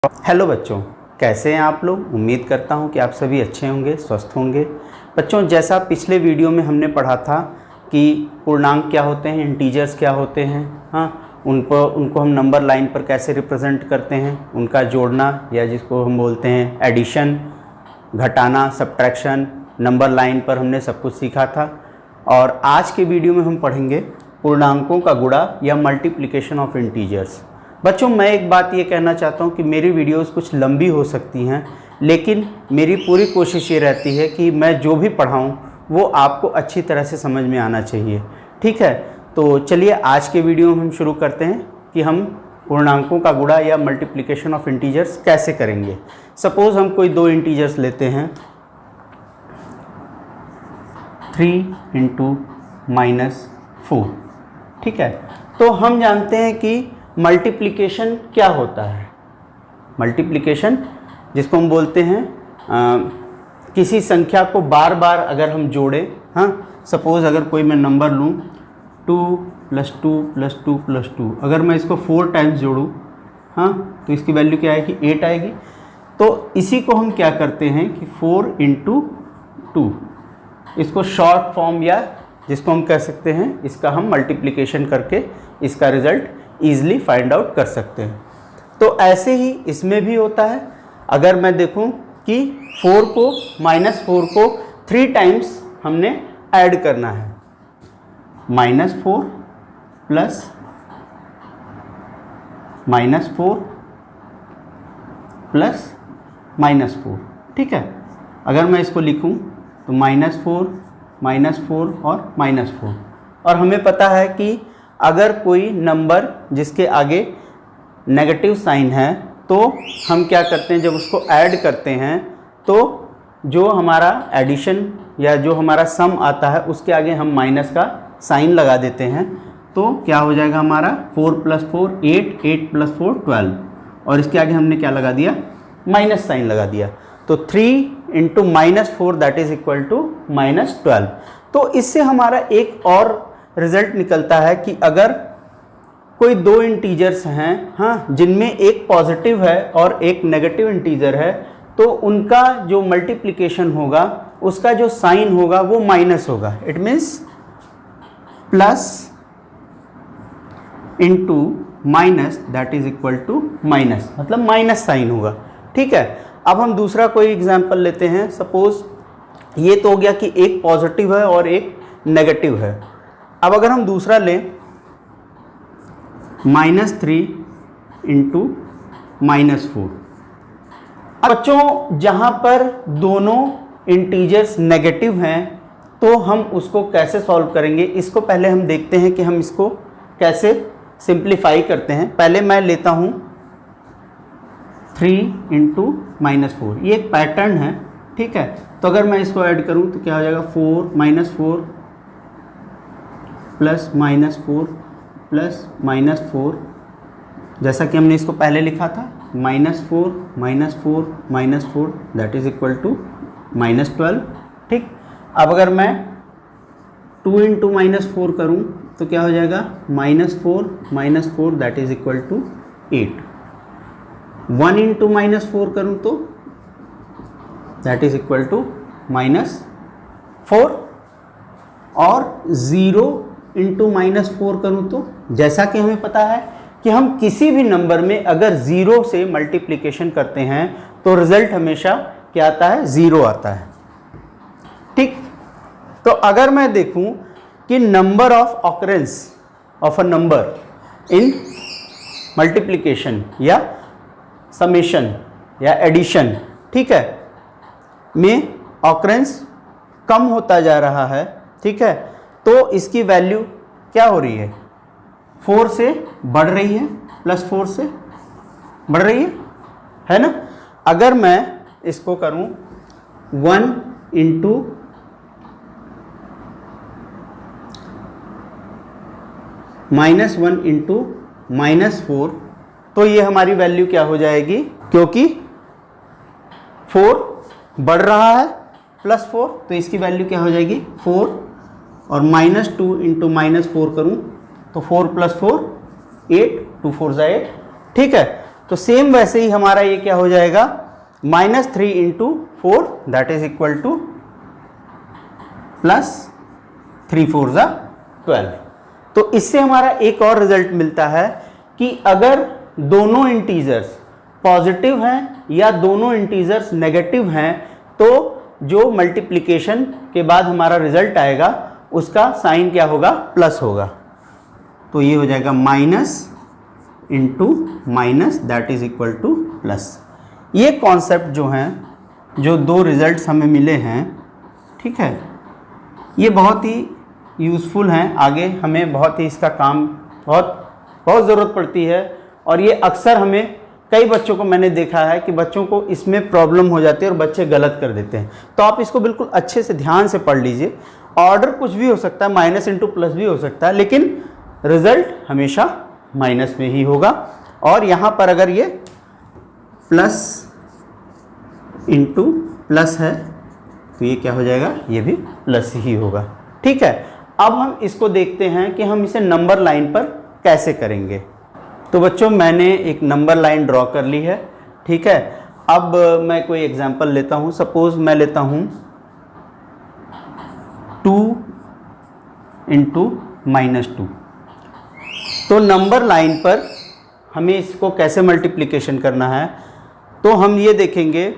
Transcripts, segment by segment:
Hello बच्चों, कैसे हैं आप लोग। उम्मीद करता हूं कि आप सभी अच्छे होंगे, स्वस्थ होंगे। बच्चों, जैसा पिछले वीडियो में हमने पढ़ा था कि पूर्णांक क्या होते हैं, इंटीजर्स क्या होते हैं, हाँ, उनको हम नंबर लाइन पर कैसे रिप्रेजेंट करते हैं, उनका जोड़ना या जिसको हम बोलते हैं एडिशन, घटाना, सब्ट्रैक्शन, नंबर लाइन पर हमने सब कुछ सीखा था। और आज के वीडियो में हम पढ़ेंगे पूर्णांकों का गुणा या मल्टीप्लिकेशन ऑफ इंटीजर्स। बच्चों, मैं एक बात ये कहना चाहता हूँ कि मेरी वीडियोस कुछ लंबी हो सकती हैं, लेकिन मेरी पूरी कोशिश ये रहती है कि मैं जो भी पढ़ाऊँ वो आपको अच्छी तरह से समझ में आना चाहिए। ठीक है, तो चलिए आज के वीडियो में हम शुरू करते हैं कि हम पूर्णांकों का गुणा या मल्टीप्लिकेशन ऑफ इंटीजर्स कैसे करेंगे। सपोज़ हम कोई दो इंटीजर्स लेते हैं, 3 × -4। ठीक है, तो हम जानते हैं कि मल्टीप्लिकेशन क्या होता है। मल्टीप्लिकेशन जिसको हम बोलते हैं किसी संख्या को बार बार अगर हम जोड़ें, हाँ, सपोज़ अगर कोई मैं नंबर लूँ 2 + 2 + 2 + 2, अगर मैं इसको 4 टाइम्स जोड़ूँ, हाँ, तो इसकी वैल्यू क्या आएगी, 8 आएगी। तो इसी को हम क्या करते हैं कि 4 × 2, इसको शॉर्ट फॉर्म या जिसको हम कह सकते हैं, इसका हम मल्टीप्लिकेशन करके इसका रिज़ल्ट ईज़िली फाइंड आउट कर सकते हैं। तो ऐसे ही इसमें भी होता है। अगर मैं देखूं कि 4 को 3 टाइम्स हमने ऐड करना है, -4 + -4 + -4। ठीक है, अगर मैं इसको लिखूं तो -4 -4 और -4। और हमें पता है कि अगर कोई नंबर जिसके आगे नेगेटिव साइन है तो हम क्या करते हैं, जब उसको ऐड करते हैं तो जो हमारा एडिशन या जो हमारा सम आता है उसके आगे हम माइनस का साइन लगा देते हैं। तो क्या हो जाएगा हमारा 4 + 4 8, 8 + 4 12, और इसके आगे हमने क्या लगा दिया, माइनस साइन लगा दिया। तो 3 × -4 दैट इज इक्वल टू -12। तो इससे हमारा एक और रिजल्ट निकलता है कि अगर कोई दो इंटीजर्स हैं, हाँ, जिनमें एक पॉजिटिव है और एक नेगेटिव इंटीजर है, तो उनका जो मल्टीप्लिकेशन होगा उसका जो साइन होगा वो माइनस होगा। It means plus into minus that is equal to minus, मतलब माइनस साइन होगा। ठीक है, अब हम दूसरा कोई एग्जाम्पल लेते हैं। सपोज ये तो हो गया कि एक पॉजिटिव है और एक नेगेटिव है। अब अगर हम दूसरा लें -3 × -4। अब बच्चों, जहां पर दोनों इंटीजर्स नेगेटिव हैं तो हम उसको कैसे सॉल्व करेंगे, इसको पहले हम देखते हैं कि हम इसको कैसे सिंप्लीफाई करते हैं। पहले मैं लेता हूं 3 × -4, ये एक पैटर्न है। ठीक है, तो अगर मैं इसको ऐड करूं तो क्या हो जाएगा, 4 - 4 + -4 + -4, जैसा कि हमने इसको पहले लिखा था, -4 -4 -4 दैट इज इक्वल टू -12। ठीक, अब अगर मैं 2 × -4 करूं तो क्या हो जाएगा, -4 -4 दैट इज इक्वल टू 8। 1 × -4 करूं तो दैट इज इक्वल टू -4, और 0 × -4 करूं तो, जैसा कि हमें पता है कि हम किसी भी नंबर में अगर 0 से मल्टीप्लिकेशन करते हैं तो रिजल्ट हमेशा क्या आता है, 0 आता है। ठीक, तो अगर मैं देखूं कि number of occurrence of a number in multiplication या समेशन या एडिशन, ठीक है, में ऑकरेंस कम होता जा रहा है, ठीक है, तो इसकी वैल्यू क्या हो रही है, 4 से बढ़ रही है, +4 से बढ़ रही है ना। अगर मैं इसको करूं 1 × -1 × -4, तो ये हमारी वैल्यू क्या हो जाएगी, क्योंकि 4 बढ़ रहा है +4, तो इसकी वैल्यू क्या हो जाएगी 4, और -2 × -4 करूं तो 4 + 4 8, 2 4 8। ठीक है, तो सेम वैसे ही हमारा ये क्या हो जाएगा, -3 into 4 that is equal two plus 3 4 ज़ा 12। तो इससे हमारा एक और रिजल्ट मिलता है कि अगर दोनों इंटीजर्स पॉजिटिव हैं या दोनों इंटीजर्स नेगेटिव हैं तो जो मल्टीप्लिकेशन के बाद हमारा रिजल्ट आएगा उसका साइन क्या होगा, प्लस होगा। तो ये हो जाएगा minus into minus that is equal two plus. ये कॉन्सेप्ट जो हैं, जो दो रिजल्ट्स हमें मिले हैं, ठीक है, ये बहुत ही यूज़फुल हैं। आगे हमें बहुत ही इसका काम बहुत ज़रूरत पड़ती है और ये अक्सर हमें कई बच्चों को मैंने देखा है कि बच्चों को इसमें प्रॉब्लम हो जाती है और बच्चे गलत कर देते हैं। तो आप इसको बिल्कुल अच्छे से ध्यान से पढ़ लीजिए। ऑर्डर कुछ भी हो सकता है, माइनस इंटू प्लस भी हो सकता है, लेकिन रिजल्ट हमेशा माइनस में ही होगा। और यहाँ पर अगर ये प्लस इंटू प्लस है तो ये क्या हो जाएगा, ये भी प्लस ही होगा। ठीक है, अब हम इसको देखते हैं कि हम इसे नंबर लाइन पर कैसे करेंगे। तो बच्चों मैंने एक नंबर लाइन ड्रॉ कर ली है। ठीक है, अब मैं कोई एग्जांपल लेता हूँ। सपोज मैं लेता हूँ 2 इंटू -2। तो नंबर लाइन पर हमें इसको कैसे मल्टीप्लिकेशन करना है, तो हम ये देखेंगे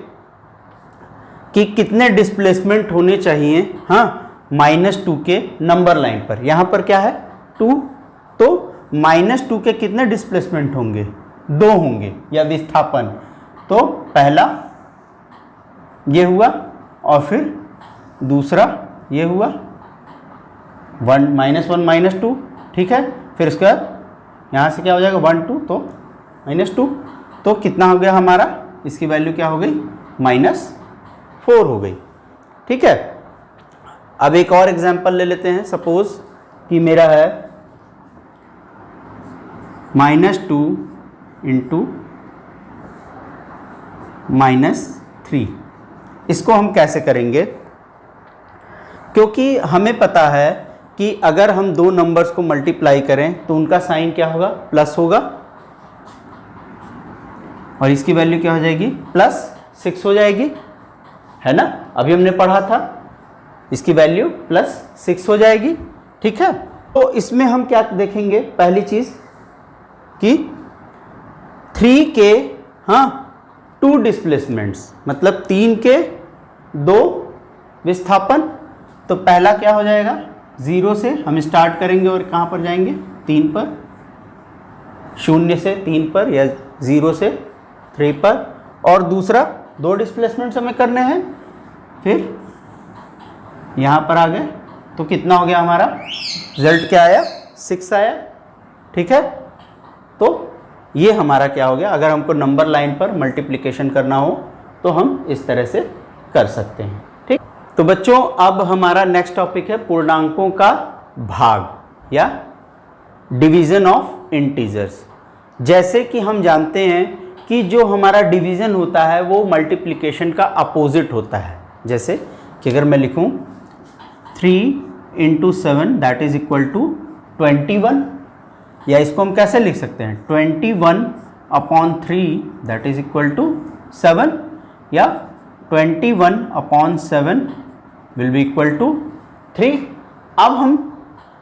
कि कितने डिस्प्लेसमेंट होने चाहिए, हाँ, -2 के नंबर लाइन पर। यहाँ पर क्या है 2, तो -2 के कितने डिस्प्लेसमेंट होंगे, 2 होंगे या विस्थापन। तो पहला ये हुआ और फिर दूसरा ये हुआ 1 -1 -2। ठीक है, फिर उसके बाद यहाँ से क्या हो जाएगा 1 2, तो -2। तो कितना हो गया हमारा, इसकी वैल्यू क्या हो गई, -4 हो गई। ठीक है, अब एक और एग्जांपल ले लेते हैं। सपोज कि मेरा है -2 इंटू -3। इसको हम कैसे करेंगे, क्योंकि हमें पता है कि अगर हम दो नंबर्स को मल्टीप्लाई करें तो उनका साइन क्या होगा, प्लस होगा, और इसकी वैल्यू क्या हो जाएगी, +6 हो जाएगी, है ना। अभी हमने पढ़ा था, इसकी वैल्यू +6 हो जाएगी। ठीक है, तो इसमें हम क्या देखेंगे, पहली चीज़ कि 3 के, हाँ, 2 डिस्प्लेसमेंट्स, मतलब 3 के 2 विस्थापन। तो पहला क्या हो जाएगा, 0 से हम स्टार्ट करेंगे और कहाँ पर जाएंगे, 3 पर, 0 से 3 पर या 0 से 3 पर। और दूसरा 2 डिस्प्लेसमेंट्स हमें करने हैं, फिर यहाँ पर आ गए, तो कितना हो गया हमारा, रिजल्ट क्या आया, 6 आया। ठीक है, तो ये हमारा क्या हो गया, अगर हमको नंबर लाइन पर मल्टीप्लिकेशन करना हो तो हम इस तरह से कर सकते हैं। ठीक, तो बच्चों अब हमारा नेक्स्ट टॉपिक है पूर्णांकों का भाग या डिवीज़न ऑफ इंटीजर्स। जैसे कि हम जानते हैं कि जो हमारा डिवीज़न होता है वो मल्टीप्लिकेशन का अपोजिट होता है। जैसे कि अगर मैं लिखूं 3 into 7 that is equal to 21, या इसको हम कैसे लिख सकते हैं, 21/3 दैट इज इक्वल टू 7, या 21/7 विल बी इक्वल टू 3। अब हम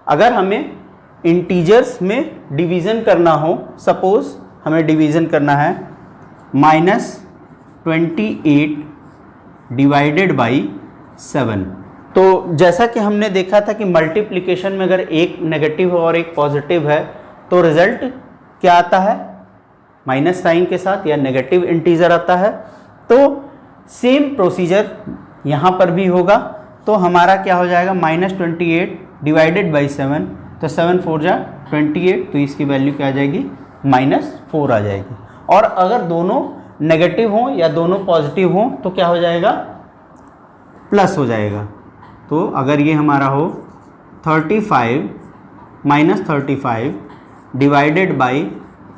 अगर हमें इंटीजर्स में डिवीज़न करना हो, सपोज हमें डिवीज़न करना है -28 डिवाइडेड बाई 7। तो जैसा कि हमने देखा था कि मल्टीप्लिकेशन में अगर एक नेगेटिव और एक पॉजिटिव है तो रिजल्ट क्या आता है, माइनस साइन के साथ या नेगेटिव इंटीजर आता है। तो सेम प्रोसीजर यहाँ पर भी होगा। तो हमारा क्या हो जाएगा, -28 डिवाइडेड बाई 7, तो 7 4 जा 28, तो इसकी वैल्यू क्या आ जाएगी, -4 आ जाएगी। और अगर दोनों नेगेटिव हों या दोनों पॉजिटिव हों तो क्या हो जाएगा, प्लस हो जाएगा। तो अगर ये हमारा हो 35 -35 डिवाइडेड बाई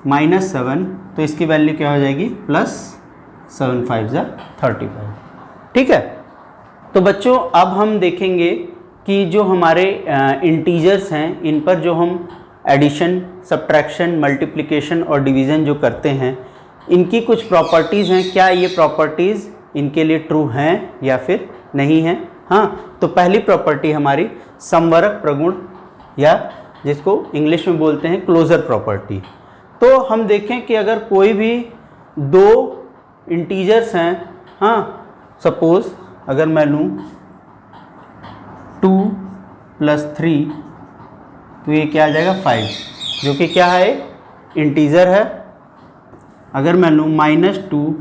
-7, तो इसकी वैल्यू क्या हो जाएगी, +7 5 जा 35। ठीक है, तो बच्चों अब हम देखेंगे कि जो हमारे इंटीजर्स हैं इन पर जो हम एडिशन, सब्ट्रैक्शन, मल्टीप्लिकेशन और डिवीज़न जो करते हैं, इनकी कुछ प्रॉपर्टीज़ हैं, क्या ये प्रॉपर्टीज़ इनके लिए ट्रू हैं या फिर नहीं हैं। हाँ, तो पहली प्रॉपर्टी हमारी समवरक प्रगुण, या जिसको इंग्लिश में बोलते हैं क्लोजर प्रॉपर्टी। तो हम देखें कि अगर कोई भी दो इंटीजर्स हैं, हाँ, सपोज अगर मैं लूँ 2 + 3, तो ये क्या आ जाएगा 5, जो कि क्या है, इंटीजर है। अगर मैं लूँ -2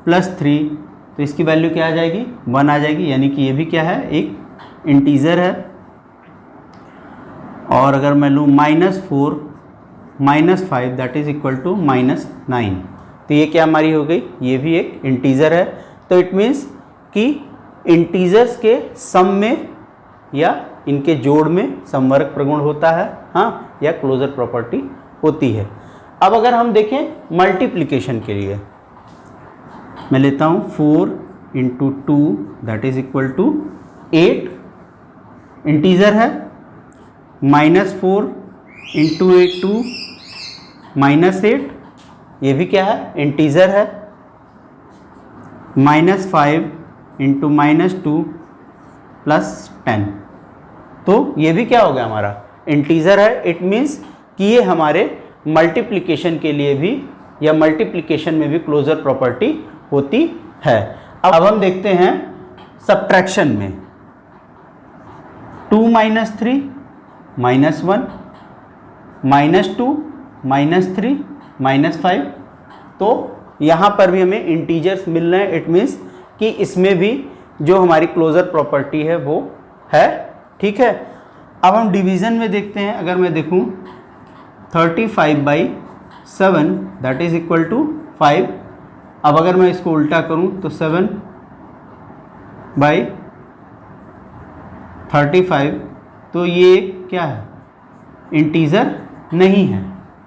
+ 3, तो इसकी वैल्यू क्या आ जाएगी, 1 आ जाएगी, यानी कि ये भी क्या है, एक इंटीजर है। और अगर मैं लूँ -4 - 5 दैट इज इक्वल टू -9, तो ये क्या हमारी हो गई, ये भी एक इंटीजर है। तो इट मीन्स कि इंटीजर्स के सम में या इनके जोड़ में समवर्ग प्रगुण होता है, हाँ, या क्लोजर प्रॉपर्टी होती है। अब अगर हम देखें मल्टीप्लिकेशन के लिए, मैं लेता हूँ 4 × 2 that is equal to 8, integer है। -4 × 2 -8, ये भी क्या है, इंटीजर है। -5 × -2 + 10, तो ये भी क्या हो गया, हमारा इंटीजर है। इट मीन्स कि ये हमारे मल्टीप्लिकेशन के लिए भी, या मल्टीप्लिकेशन में भी क्लोजर प्रॉपर्टी होती है। अब हम देखते हैं सब्ट्रैक्शन में, 2 - 3 -1, -2 -3 -5, तो यहाँ पर भी हमें इंटीजर्स मिल रहे हैं। इट मीन्स कि इसमें भी जो हमारी क्लोजर प्रॉपर्टी है वो है, ठीक है। अब हम डिवीज़न में देखते हैं। अगर मैं देखूँ 35/7 दैट इज इक्वल टू 5। अब अगर मैं इसको उल्टा करूँ तो 7/35, तो ये क्या है, इंटीजर नहीं है,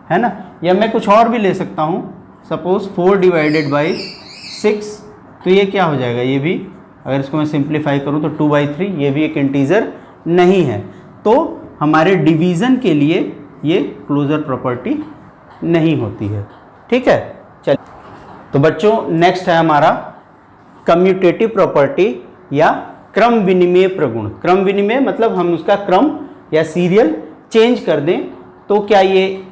है ना। या मैं कुछ और भी ले सकता हूँ, सपोज 4/6, तो ये क्या हो जाएगा, ये भी अगर इसको मैं सिंप्लीफाई करूँ तो 2/3, ये भी एक इंटीजर नहीं है। तो हमारे डिवीज़न के लिए ये क्लोजर प्रॉपर्टी नहीं होती है, ठीक है। चलिए, तो बच्चों नेक्स्ट है हमारा कम्यूटेटिव प्रॉपर्टी या क्रम विनिमय प्रगुण। क्रम विनिमय मतलब हम उसका क्रम या सीरियल चेंज कर दें, तो क्या ये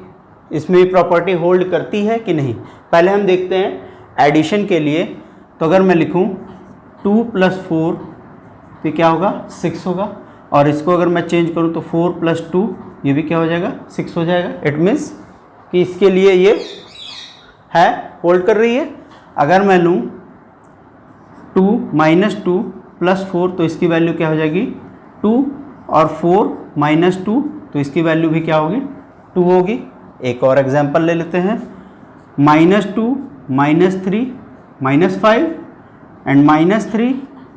इसमें प्रॉपर्टी होल्ड करती है कि नहीं। पहले हम देखते हैं एडिशन के लिए। तो अगर मैं लिखूं 2 + 4, तो क्या होगा, 6 होगा। और इसको अगर मैं चेंज करूं तो 4 + 2, ये भी क्या हो जाएगा, 6 हो जाएगा। इट मीन्स कि इसके लिए ये है, होल्ड कर रही है। अगर मैं लूँ 2 - 2 + 4, तो इसकी वैल्यू क्या हो जाएगी, 2, और 4 - 2, तो इसकी वैल्यू भी क्या होगी, 2 होगी। एक और एग्जांपल ले लेते हैं, -2 - 3 -5 एंड -3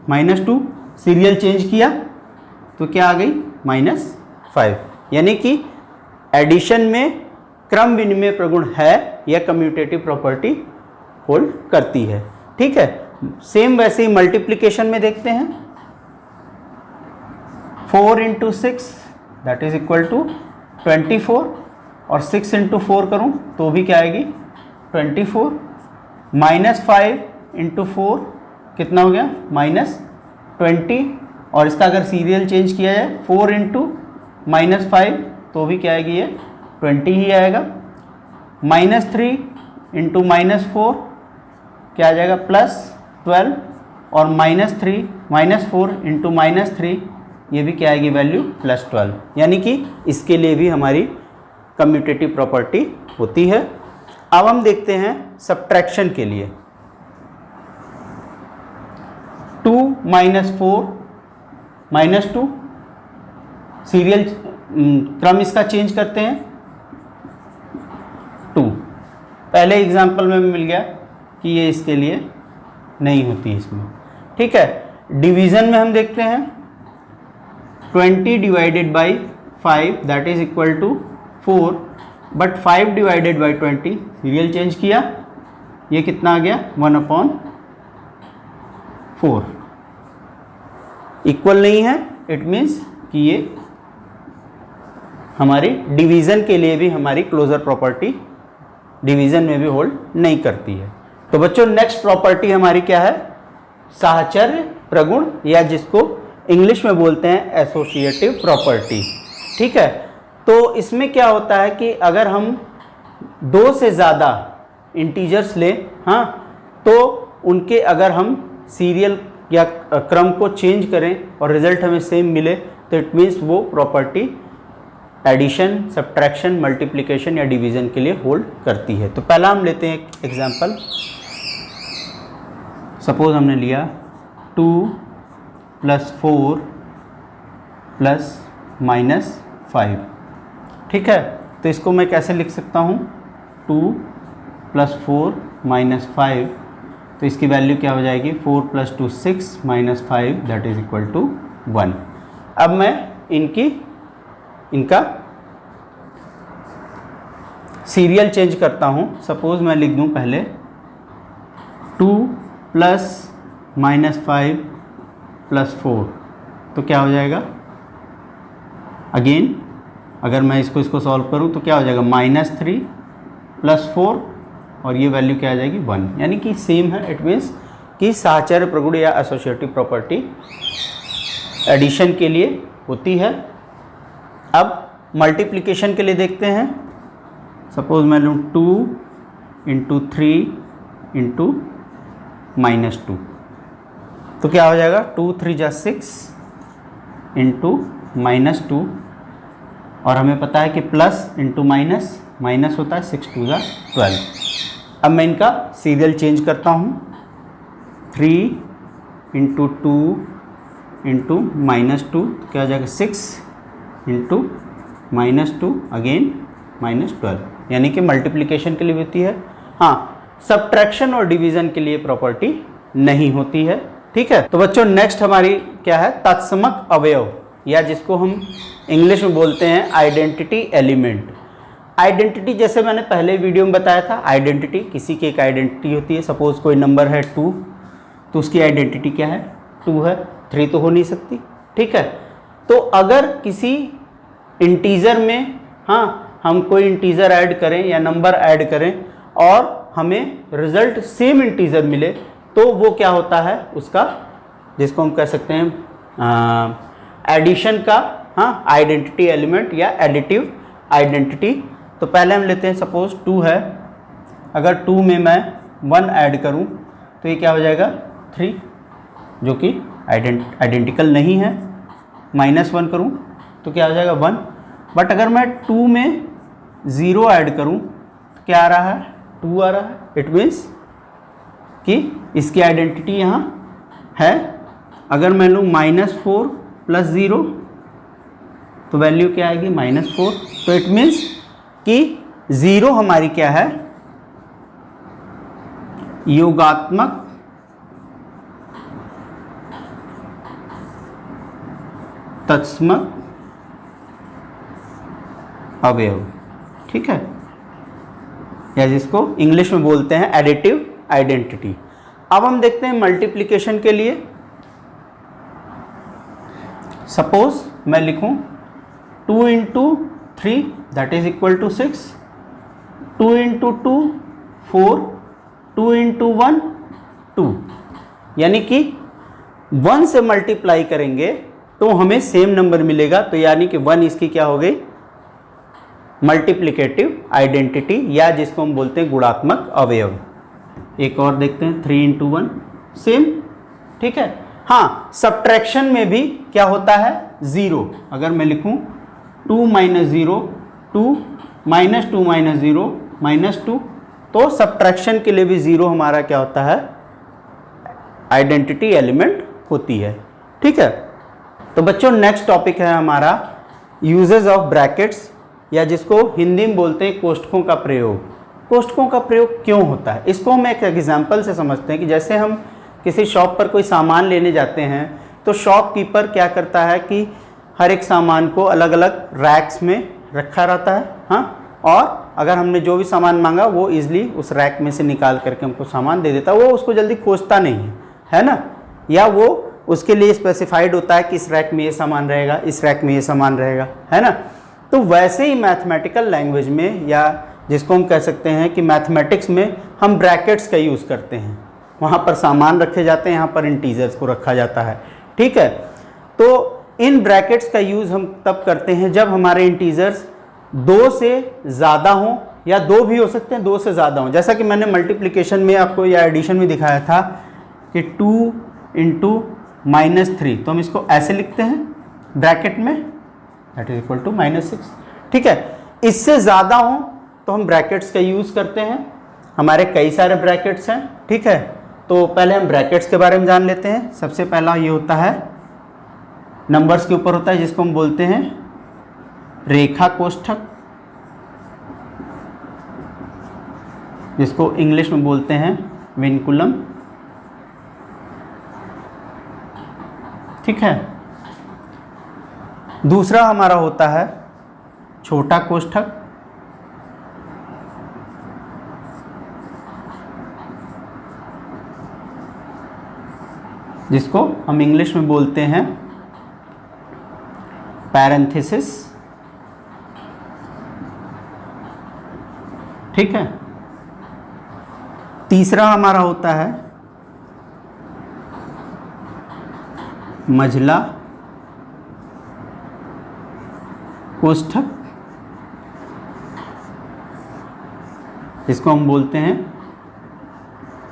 -2, सीरियल चेंज किया तो क्या आ गई, -5। यानी कि एडिशन में क्रम विनिमय प्रगुण है या कम्यूटेटिव प्रॉपर्टी होल्ड करती है, ठीक है। सेम वैसे ही मल्टीप्लिकेशन में देखते हैं, 4 × 6 दैट इज इक्वल टू 24, और 6 × 4 करूं तो भी क्या आएगी, 24। -5 × 4 कितना हो गया, -20, और इसका अगर सीरियल चेंज किया जाए 4 × -5, तो भी क्या आएगी, ये 20 ही आएगा। -3 × -4 क्या आ जाएगा, +12, और -4 × -3, ये भी क्या आएगी वैल्यू, +12। यानी कि इसके लिए भी हमारी कम्यूटेटिव प्रॉपर्टी होती है। अब हम देखते हैं सब्ट्रैक्शन के लिए, 2 - 4 -2, सीरियल क्रम इसका चेंज करते हैं 2। पहले एग्जांपल में मिल गया कि ये इसके लिए नहीं होती इसमें, ठीक है। डिवीज़न में हम देखते हैं 20/5 that is equal to 4, but 5/20 serial change किया, ये कितना आ गया, 1/4, इक्वल नहीं है। इट मीन्स कि ये हमारी डिवीज़न के लिए भी हमारी क्लोजर प्रॉपर्टी डिवीज़न में भी होल्ड नहीं करती है। तो बच्चों नेक्स्ट प्रॉपर्टी हमारी क्या है? साहचर्य प्रगुण, या जिसको इंग्लिश में बोलते हैं एसोसिएटिव प्रॉपर्टी। ठीक है, तो इसमें क्या होता है कि अगर हम 2 से ज़्यादा इंटीजर्स लें, हाँ, तो उनके अगर हम सीरियल या क्रम को चेंज करें और रिजल्ट हमें सेम मिले तो इट मीन्स वो प्रॉपर्टी एडिशन, सब्ट्रैक्शन, मल्टीप्लिकेशन या डिवीज़न के लिए होल्ड करती है। तो पहला हम लेते हैं एक एग्जांपल। सपोज हमने लिया 2 + 4 + -5। ठीक है, तो इसको मैं कैसे लिख सकता हूँ? 2 + 4 - 5, तो इसकी वैल्यू क्या हो जाएगी? 4 + 2 6 - 5 दैट इज इक्वल टू 1। अब मैं इनका सीरियल चेंज करता हूँ। सपोज मैं लिख दूँ पहले 2 + -5 + 4, तो क्या हो जाएगा? अगेन अगर मैं इसको सॉल्व करूँ तो क्या हो जाएगा? -3 + 4 और ये वैल्यू क्या आ जाएगी? 1, यानी कि सेम है। इट मीन्स कि साहचर्य प्रगुण या एसोसिएटिव प्रॉपर्टी एडिशन के लिए होती है। अब मल्टीप्लिकेशन के लिए देखते हैं। सपोज मैं लूँ 2 × 3 × -2, तो क्या हो जाएगा? 2 3 = 6 × -2, और हमें पता है कि प्लस इंटू माइनस होता है, 6 2 = 12। अब मैं इनका सीरियल चेंज करता हूँ। 3 × 2 × -2, क्या हो जाएगा? 6 × -2 अगेन -12, यानी कि मल्टीप्लिकेशन के लिए होती है। हाँ, सब्ट्रैक्शन और डिवीज़न के लिए प्रॉपर्टी नहीं होती है। ठीक है, तो बच्चों नेक्स्ट हमारी क्या है? तत्समक अवयव, या जिसको हम इंग्लिश में बोलते हैं आइडेंटिटी एलिमेंट। आइडेंटिटी जैसे मैंने पहले वीडियो में बताया था, आइडेंटिटी किसी की एक आइडेंटिटी होती है। सपोज कोई नंबर है 2, तो उसकी आइडेंटिटी क्या है? 2 है, 3 तो हो नहीं सकती। ठीक है, तो अगर किसी इंटीजर में, हाँ, हम कोई इंटीजर ऐड करें या नंबर ऐड करें और हमें रिजल्ट सेम इंटीजर मिले, तो वो क्या होता है? उसका, जिसको हम कह सकते हैं एडिशन का, हाँ, आइडेंटिटी एलिमेंट या एडिटिव आइडेंटिटी। तो पहले हम लेते हैं, सपोज 2 है, अगर 2 में मैं 1 ऐड करूं तो ये क्या हो जाएगा? 3, जो कि आइडेंटिकल नहीं है। -1 करूं तो क्या हो जाएगा? 1। बट अगर मैं 2 में 0 ऐड करूं तो क्या आ रहा है? 2 आ रहा है। इट मीन्स कि इसकी आइडेंटिटी यहाँ है। अगर मैं लूँ -4 + 0, तो वैल्यू क्या आएगी? -4। तो इट मीन्स कि 0 हमारी क्या है? योगात्मक तत्समक अवयव। ठीक है, या जिसको इंग्लिश में बोलते हैं एडिटिव आइडेंटिटी। अब हम देखते हैं मल्टीप्लिकेशन के लिए। सपोज मैं लिखूं 2 × 3 दैट इज इक्वल टू 6, 2 × 2 4, 2 × 1 2, यानी कि 1 से मल्टीप्लाई करेंगे तो हमें सेम नंबर मिलेगा। तो यानी कि 1 इसकी क्या हो गई? मल्टीप्लिकेटिव आइडेंटिटी, या जिसको हम बोलते हैं गुणात्मक अवयव। एक और देखते हैं 3 × 1 सेम। ठीक है, हाँ, सब्ट्रैक्शन में भी क्या होता है? 0। अगर मैं लिखूं 2 - 0 2 -2 - 0 -2, तो सब्ट्रैक्शन के लिए भी 0 हमारा क्या होता है? आइडेंटिटी एलिमेंट होती है। ठीक है, तो बच्चों नेक्स्ट टॉपिक है हमारा यूजेस ऑफ ब्रैकेट्स, या जिसको हिंदी में बोलते हैं कोष्ठकों का प्रयोग। कोष्ठकों का प्रयोग क्यों होता है? इसको हम एक एग्जाम्पल से समझते हैं कि जैसे हम किसी शॉप पर कोई सामान लेने जाते हैं तो शॉपकीपर क्या करता है कि हर एक सामान को अलग अलग रैक्स में रखा रहता है, हाँ, और अगर हमने जो भी सामान मांगा वो इजीली उस रैक में से निकाल करके हमको सामान दे देता है। वो उसको जल्दी खोजता नहीं है ना, या वो उसके लिए स्पेसिफाइड होता है कि इस रैक में ये सामान रहेगा, इस रैक में ये सामान रहेगा, है ना। तो वैसे ही मैथमेटिकल लैंग्वेज में, या जिसको हम कह सकते हैं कि मैथमेटिक्स में हम ब्रैकेट्स का यूज़ करते हैं। वहाँ पर सामान रखे जाते हैं, यहाँ पर इंटीजर्स को रखा जाता है, ठीक है। तो इन ब्रैकेट्स का यूज़ हम तब करते हैं जब हमारे इंटीजर्स 2 से ज़्यादा हों, या 2 भी हो सकते हैं, 2 से ज़्यादा हों। जैसा कि मैंने मल्टीप्लिकेशन में आपको या एडिशन में दिखाया था कि 2 × -3, तो हम इसको ऐसे लिखते हैं ब्रैकेट में, दैट इज इक्वल टू -6, ठीक है। इससे ज़्यादा हों तो हम ब्रैकेट्स का यूज़ करते हैं। हमारे कई सारे ब्रैकेट्स हैं, ठीक है। तो पहले हम ब्रैकेट्स के बारे में जान लेते हैं। सबसे पहला ये होता है, नंबर्स के ऊपर होता है, जिसको हम बोलते हैं रेखा कोष्ठक, जिसको इंग्लिश में बोलते हैं विनकुलम, ठीक है। दूसरा हमारा होता है छोटा कोष्ठक, जिसको हम इंग्लिश में बोलते हैं पैरेंथेसिस, ठीक है। तीसरा हमारा होता है मझला कोष्ठक, इसको हम बोलते हैं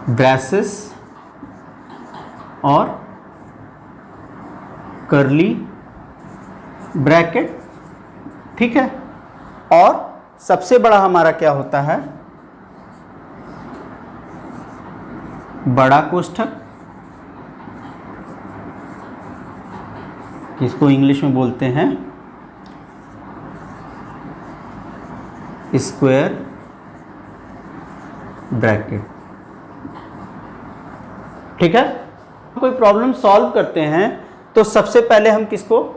ब्रैसेस और कर्ली ब्रैकेट, ठीक है। और सबसे बड़ा हमारा क्या होता है, बड़ा कोष्ठक, इसको इंग्लिश में बोलते हैं स्क्वायर ब्रैकेट, ठीक है। कोई प्रॉब्लम सॉल्व करते हैं तो सबसे पहले हम किसको,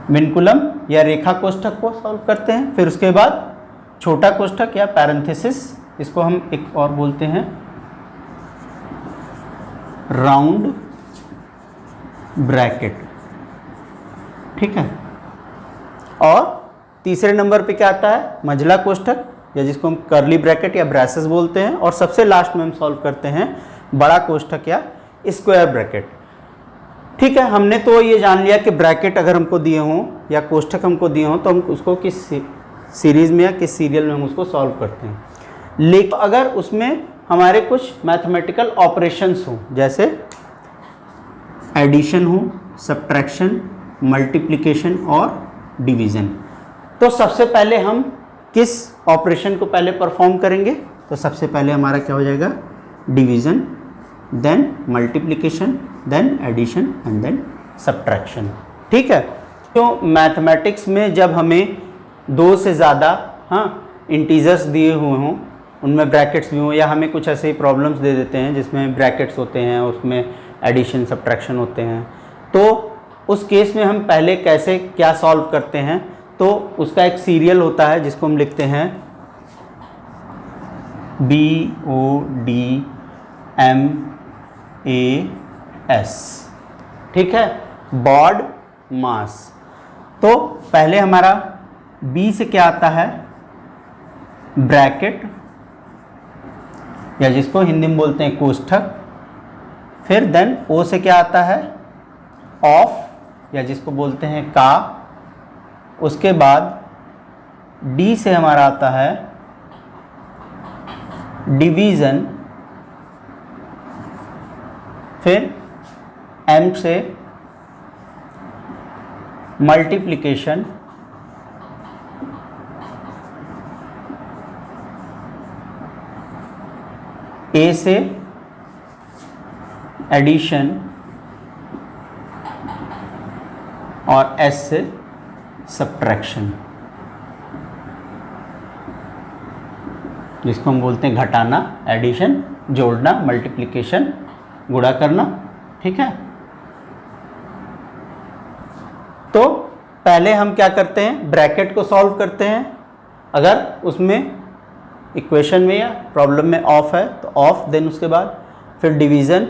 विनकुलम या रेखा कोष्ठक को सॉल्व करते हैं, फिर उसके बाद छोटा कोष्ठक या पैरेंथेसिस, इसको हम एक और बोलते हैं राउंड ब्रैकेट, ठीक है। और तीसरे नंबर पे क्या आता है, मझला कोष्ठक, या जिसको हम कर्ली ब्रैकेट या ब्रैसेस बोलते हैं। और सबसे लास्ट में हम सॉल्व करते हैं बड़ा कोष्ठक या स्क्वायर ब्रैकेट, ठीक है। हमने तो ये जान लिया कि ब्रैकेट अगर हमको दिए हों या कोष्ठक हमको दिए हों तो हम उसको किस सीरीज़ में या किस सीरियल में हम उसको सॉल्व करते हैं। लेकिन अगर उसमें हमारे कुछ मैथमेटिकल ऑपरेशंस हों, जैसे एडिशन हो, सब्ट्रैक्शन, मल्टीप्लिकेशन और डिवीज़न, तो सबसे पहले हम किस ऑपरेशन को पहले परफॉर्म करेंगे, तो सबसे पहले हमारा क्या हो जाएगा, division, then multiplication, then addition and then subtraction, ठीक है। तो मैथमेटिक्स में जब हमें 2 से ज़्यादा इंटीजर्स दिए हुए हों, उनमें ब्रैकेट्स भी हों, या हमें कुछ ऐसे ही प्रॉब्लम्स दे देते हैं जिसमें ब्रैकेट्स होते हैं, उसमें एडिशन सब्ट्रैक्शन होते हैं, तो उस केस में हम पहले कैसे क्या सॉल्व करते हैं, तो उसका एक सीरियल होता है जिसको हम लिखते हैं BODMAS, ठीक है, बॉड मास। तो पहले हमारा B से क्या आता है, ब्रैकेट, या जिसको हिंदी में बोलते हैं कोष्ठक। फिर देन O से क्या आता है, ऑफ, या जिसको बोलते हैं का। उसके बाद D से हमारा आता है डिवीज़न। फिर M से मल्टीप्लिकेशन। A से एडिशन और S से सब्ट्रैक्शन, जिसको हम बोलते हैं घटाना, एडिशन, जोड़ना, मल्टीप्लिकेशन, गुणा करना, ठीक है। तो पहले हम क्या करते हैं, ब्रैकेट को सॉल्व करते हैं। अगर उसमें इक्वेशन में या प्रॉब्लम में ऑफ है तो ऑफ, देन उसके बाद फिर डिवीज़न,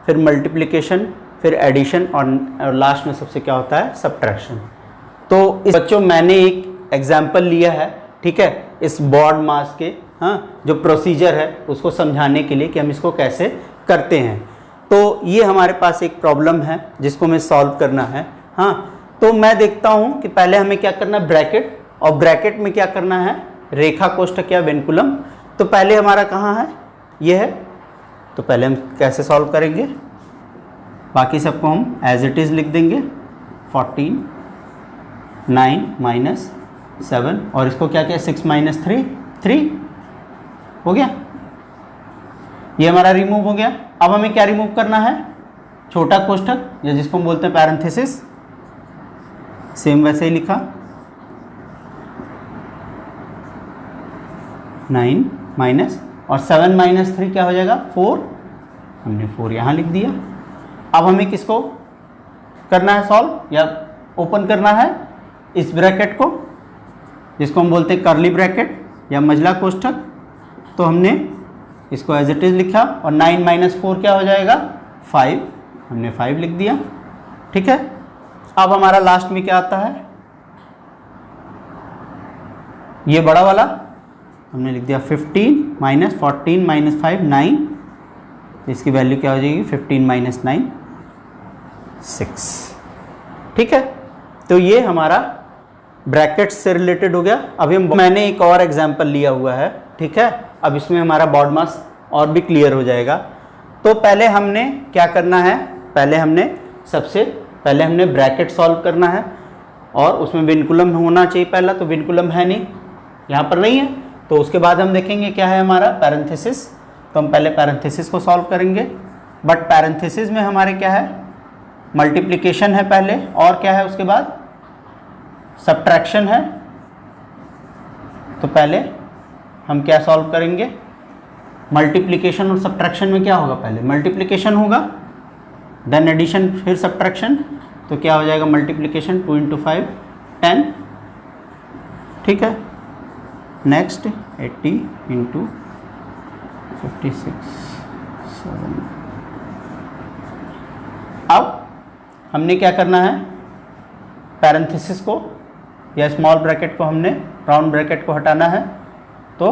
फिर मल्टीप्लिकेशन, फिर एडिशन और लास्ट में सबसे क्या होता है, सब्ट्रैक्शन। तो इस बच्चों मैंने एक एग्जाम्पल लिया है ठीक है, इस बॉड मास के जो प्रोसीजर है उसको समझाने के लिए कि हम इसको कैसे करते हैं। तो ये हमारे पास एक प्रॉब्लम है जिसको हमें सॉल्व करना है। तो मैं देखता हूँ कि पहले हमें क्या करना है, ब्रैकेट, और ब्रैकेट में क्या करना है, रेखा कोष्ठक या विनकुलम। तो पहले हमारा कहाँ है, ये है, तो पहले हम कैसे सॉल्व करेंगे, बाकी सबको हम एज इट इज़ लिख देंगे। 14 9 माइनस 7 और इसको क्या किया, 6 माइनस 3 3 हो गया, ये हमारा रिमूव हो गया। अब हमें क्या रिमूव करना है, छोटा कोष्ठक या जिसको हम बोलते हैं पैरेंथेसिस, सेम वैसे ही लिखा 9 माइनस और 7 माइनस 3 क्या हो जाएगा 4, हमने 4 यहाँ लिख दिया। अब हमें किसको करना है सॉल्व या ओपन करना है, इस ब्रैकेट को जिसको हम बोलते हैं कर्ली ब्रैकेट या मझला कोष्ठक। तो हमने इसको एज इट इज़ लिखा और 9 माइनस 4 क्या हो जाएगा 5, हमने 5 लिख दिया। ठीक है, अब हमारा लास्ट में क्या आता है, ये बड़ा वाला हमने लिख दिया 15 माइनस 14 माइनस 5 9, इसकी वैल्यू क्या हो जाएगी 15 माइनस 9 6। ठीक है, तो ये हमारा ब्रैकेट्स से रिलेटेड हो गया। अभी मैंने एक और एग्जांपल लिया हुआ है, ठीक है, अब इसमें हमारा बॉड मास और भी क्लियर हो जाएगा। तो पहले हमने क्या करना है, सबसे पहले हमने ब्रैकेट सॉल्व करना है और उसमें विनकुलम होना चाहिए पहला, तो विनकुलम है नहीं, यहाँ पर नहीं है। तो उसके बाद हम देखेंगे क्या है हमारा पैरेंथेसिस, तो हम पहले पैरेंथेसिस को सॉल्व करेंगे। बट पैरेंथेसिस में हमारे क्या है, मल्टीप्लिकेशन है पहले, और क्या है उसके बाद सब्ट्रैक्शन है। तो पहले हम क्या सॉल्व करेंगे, मल्टीप्लिकेशन और सब्ट्रैक्शन में क्या होगा, पहले मल्टीप्लिकेशन होगा देन एडिशन फिर सब्ट्रैक्शन। तो क्या हो जाएगा मल्टीप्लिकेशन 2 × 5 10, ठीक है। नेक्स्ट 80 × 56 7। अब हमने क्या करना है, पैरेंथेसिस को या स्मॉल ब्रैकेट को हमने राउंड ब्रैकेट को हटाना है। तो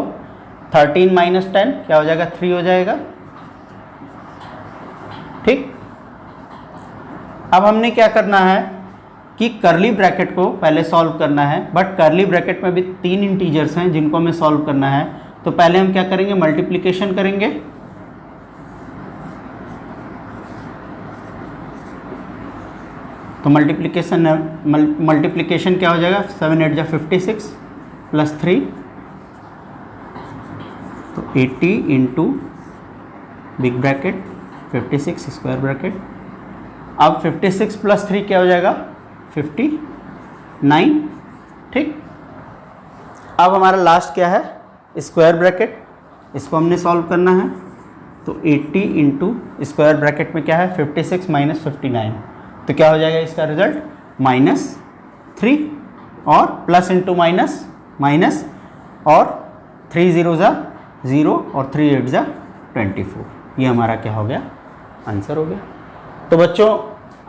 13 माइनस 10 क्या हो जाएगा 3 हो जाएगा। ठीक, अब हमने क्या करना है कि कर्ली ब्रैकेट को पहले सॉल्व करना है, बट कर्ली ब्रैकेट में भी 3 इंटीजर्स हैं जिनको हमें सॉल्व करना है। तो पहले हम क्या करेंगे, मल्टीप्लिकेशन करेंगे। तो मल्टीप्लिकेशन क्या हो जाएगा 7 8 56 प्लस 3, तो 80 into big bracket 56 square bracket. अब 56 प्लस 3 क्या हो जाएगा 59। ठीक, अब हमारा लास्ट क्या है, स्क्वायर ब्रैकेट, इसको हमने सॉल्व करना है। तो 80 इंटू स्क्वायर ब्रैकेट में क्या है 56 माइनस 59, तो क्या हो जाएगा इसका रिजल्ट -3 और प्लस इंटू माइनस माइनस, और 3 0 ज़ा 0 और 3 8 ज़ा 24। ये हमारा क्या हो गया, आंसर हो गया। तो बच्चों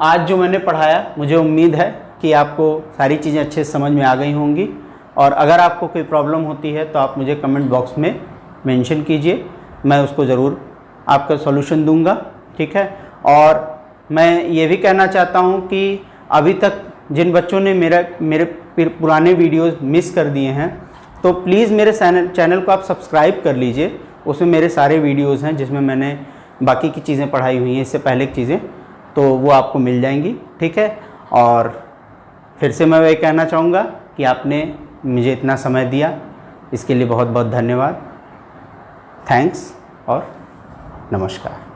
आज जो मैंने पढ़ाया, मुझे उम्मीद है कि आपको सारी चीज़ें अच्छे से समझ में आ गई होंगी। और अगर आपको कोई प्रॉब्लम होती है तो आप मुझे कमेंट बॉक्स में मेंशन कीजिए, मैं उसको ज़रूर आपका सॉल्यूशन दूंगा। ठीक है, और मैं ये भी कहना चाहता हूँ कि अभी तक जिन बच्चों ने मेरे पुराने वीडियोस मिस कर दिए हैं, तो प्लीज़ मेरे चैनल को आप सब्सक्राइब कर लीजिए। उसमें मेरे सारे वीडियोस हैं जिसमें मैंने बाकी की चीज़ें पढ़ाई हुई हैं, इससे पहले की चीज़ें, तो वो आपको मिल जाएंगी। ठीक है, और फिर से मैं वही कहना चाहूँगा कि आपने मुझे इतना समय दिया, इसके लिए बहुत बहुत धन्यवाद। थैंक्स और नमस्कार।